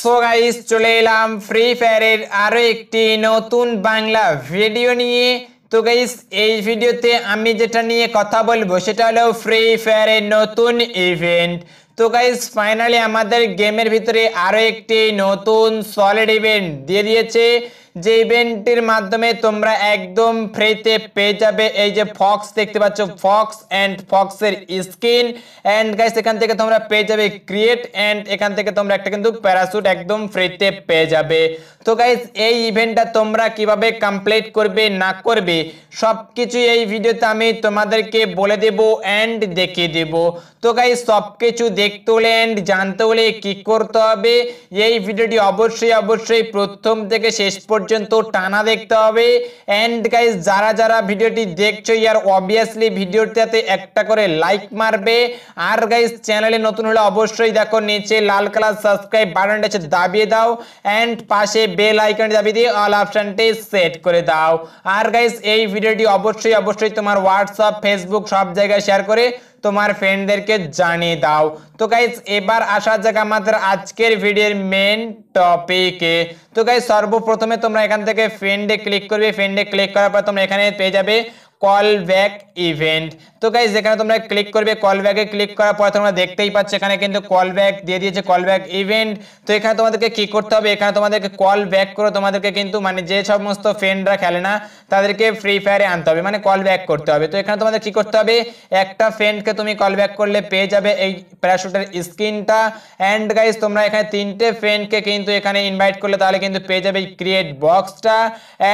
So guys চলে এলাম free ফায়ারের আরো একটি নতুন বাংলা ভিডিও নিয়ে। তো গাইস এই ভিডিওতে আমি যেটা নিয়ে কথা বলবো সেটা হলো ফ্রি ফায়ারের নতুন ইভেন্ট। তো গাইস ফাইনালি আমাদের গেমের ভিতরে আরো একটি নতুন সলিড ইভেন্ট দিয়ে দিয়েছে, যে ইভেন্টের মাধ্যমে তোমরা একদম ফ্রিতে পেয়ে যাবে এই যে ফক্স দেখতে পাচ্ছ, ফক্স এন্ড ফক্সের স্কিন। এন্ড গাইস এখান থেকে তোমরা পেয়ে যাবে ক্রিয়েট, এন্ড এখান থেকে তোমরা একটা কিন্তু প্যারাশুট একদম ফ্রিতে পেয়ে যাবে। তো গাইস এই ইভেন্টটা তোমরা কিভাবে কমপ্লিট করবে না করবে সবকিছু এই ভিডিওতে আমি তোমাদেরকে বলে দেব এন্ড দেখিয়ে দেব। তো গাইস সবকিছু দেখতে হলে এন্ড জানতে হলে কি করতে হবে, এই ভিডিওটি অবশ্যই প্রথম থেকে শেষ পর্যন্ত টানা দেখতে হবে। এন্ড গাইস যারা যারা ভিডিওটি দেখছো ইয়ার অবভিয়াসলি ভিডিওটাতে একটা করে লাইক মারবে। আর গাইস চ্যানেলে নতুন হলে অবশ্যই দেখো নিচে লাল কালার সাবস্ক্রাইব বাটনটা আছে দাবিয়ে দাও, এন্ড পাশে বেল আইকন দাবিয়ে দিয়ে অল অপশনটি সেট করে দাও। আর গাইস এই ভিডিওটি অবশ্যই তোমার হোয়াটসঅ্যাপ ফেসবুক সব জায়গায় শেয়ার করে তোমার ফ্রেন্ডদেরকে জানিয়ে দাও। তো গাইস এবার আসা যাক আমাদের আজকের ভিডিওর মেন টপিকে। তো গাইস সর্বপ্রথমে তোমরা এখান থেকে ফ্রেন্ডে ক্লিক করবে, ফ্রেন্ডে ক্লিক করার পর তোমরা এখানে পেয়ে যাবে কল ব্যাক ইভেন্ট। তো গাইস এখানে তোমরা ক্লিক করবে, কল ব্যাকে ক্লিক করার পর তোমরা দেখতেই পাচ্ছ এখানে কিন্তু কল ব্যাক দিয়ে দিয়েছে, কল ব্যাক ইভেন্ট। তো এখানে তোমাদেরকে কি করতে হবে, এখানে তোমাদেরকে কল ব্যাক করে তোমাদেরকে কিন্তু মানে যে সমস্ত ফ্রেন্ডরা খেলে না তাদেরকে ফ্রি ফায়ারে আনতে হবে, মানে কল ব্যাক করতে হবে। তো এখানে তোমাদের কি করতে হবে, একটা ফ্রেন্ডকে তুমি কল ব্যাক করলে পেয়ে যাবে এই প্যারাশুটের স্কিনটা। এন্ড গাইস তোমরা এখানে তিনটে ফ্রেন্ডকে কিন্তু এখানে ইনভাইট করলে তাহলে কিন্তু পেয়ে যাবে এই ক্রিয়েট বক্সটা।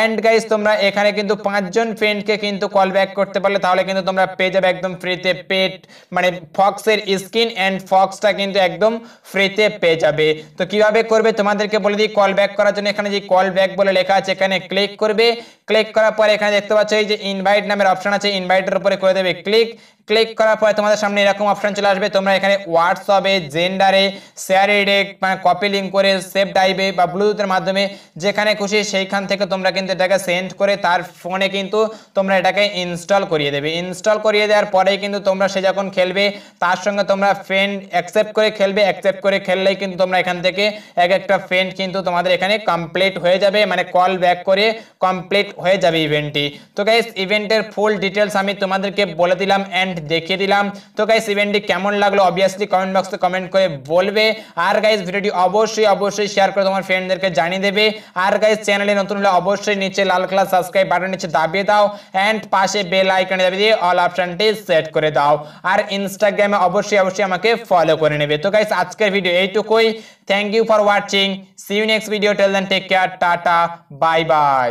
এন্ড গাইস তোমরা এখানে কিন্তু 5 জন ফ্রেন্ডকে কিন্তু কল ব্যাক করতে পারলে তাহলে কিন্তু তোমরা পেয়ে যাবে একদম ফ্রিতে পেট মানে ফক্সের স্কিন এন্ড ফক্সটা কিন্তু একদম ফ্রিতে পেয়ে যাবে। তো কিভাবে করবে তোমাদেরকে বলে দিই। কল ব্যাক করার জন্য এখানে যে কল ব্যাক বলে লেখা আছে এখানে ক্লিক করবে, ক্লিক করার পর এখানে দেখতে পাচ্ছ এই যে ইনভাইট নামের অপশন আছে, ইনভাইটের উপরে করে দেবে ক্লিক। ক্লিক করার পরে তোমাদের সামনে এরকম অপশন চলে আসবে, তোমরা এখানে হোয়াটসঅ্যাপে জেন্ডারে শেয়ারে মানে কপি লিঙ্ক করে সেভ ড্রাইভে বা ব্লুটুথের মাধ্যমে যেখানে খুশি সেইখান থেকে তোমরা কিন্তু এটাকে সেন্ড করে তার ফোনে কিন্তু তোমরা এটাকে ইনস্টল করিয়ে দেবে। ইনস্টল করিয়ে দেওয়ার পরেই কিন্তু তোমরা সে যখন খেলবে তার সঙ্গে তোমরা ফ্রেন্ড অ্যাকসেপ্ট করে খেলবে, অ্যাকসেপ্ট করে খেললেই কিন্তু তোমরা এখান থেকে এক একটা ফ্রেন্ড কিন্তু তোমাদের এখানে কমপ্লিট হয়ে যাবে, মানে কল ব্যাক করে কমপ্লিট হয়ে যাবে ইভেন্টটি। তো গাইস ইভেন্টের ফুল ডিটেলস আমি তোমাদেরকে বলে দিলাম এন্ড দেখিয়ে দিলাম। তো গাইস ইভেন্টটি কেমন লাগলো অবভিয়াসলি কমেন্ট বক্সে কমেন্ট করে বলবে। আর গাইস ভিডিওটি অবশ্যই শেয়ার করে তোমার ফ্রেন্ডদেরকে জানিয়ে দেবে। আর গাইস চ্যানেলে নতুন হলে অবশ্যই নিচে লাল কালার সাবস্ক্রাইব বাটন নিচে দাবিয়ে দাও, এন্ড পাশে বেল আইকনে দাবিয়ে দিয়ে অল অপশনটি সেট করে দাও। আর ইনস্টাগ্রামে অবশ্যই আমাকে ফলো করে নেবে। তো গাইস আজকের ভিডিও এইটুকুই। Thank you for watching, see you next video, till then take care, tata, bye by.